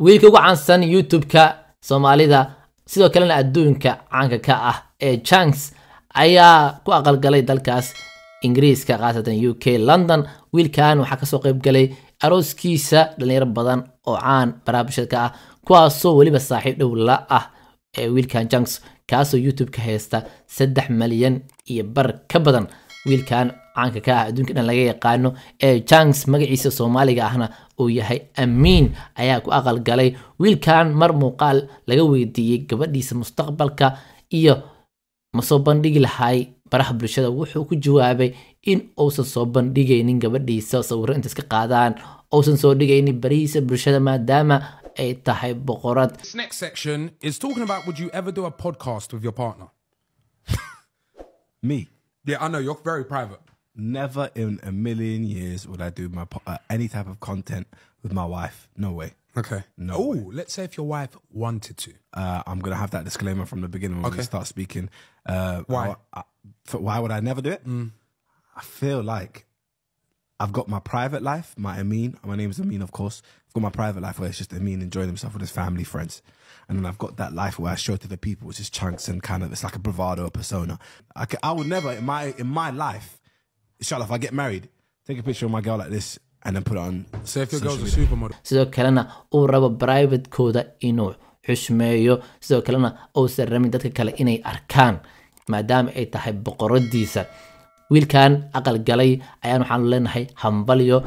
wiilka ugu caansan YouTube-ka Soomaalida sidoo kalena adduunka caanka ka ah ee Chunks ayaa ku aqalgalay dalkaas Ingiriiska qaasatan UK London. wiilkan waxa ka soo qayb galay arooskiisa dhalinyaro badan oo caan baraabashadka ah kuwaasoo waliba saaxiib dhow la ah ee wiilkan Chunks kaasoo YouTube ka haysta 3 milyan iyo bar ka badan. wiilkan caanka ka ah adduunka dhan laga yaqaano ee Chunks magaciisa Soomaaliga ahna uu yahay Amiin ayaa ku aqal galay. wiilkan mar muuqaal laga weydiiyay gabadhiisa mustaqbalka iyo ma soo bandhigi lahay baraha bulshada wuxuu ku jawaabay in uusan soo bandhigaynin gabadhiisa sawirro inta iska qaadaan uusan soo dhigaynin barihiisa bulshada maadaama ay tahay boqorad. This next section is talking about would you ever do a podcast with your partner? Me? Yeah, I know you're very private. Never in a million years would I do any type of content with my wife. No way. Okay. No Oh, way. let's say if your wife wanted to. I'm going to have that disclaimer from the beginning when we start speaking. Why? Why would I never do it? I feel like I've got my private life, my Amin. My name is Amin, of course. I've got my private life where it's just Amin enjoying himself with his family, friends. And then I've got that life where I show to the people, which is Chunks and kind of, it's like a bravado, a persona. I would never, in my life, inshallah, if I get married, take a picture of my girl like this and then put it on. So if your social girl's a media. supermodel. sidoo kalena uu rabo private-kooda inuu xushmeeyo sidoo kalena uusan rabin dadka kale inay arkaan maadaama ay tahay boqoradiisa. wiilkan aqal galay ayaan waxaan leenahay hambalyo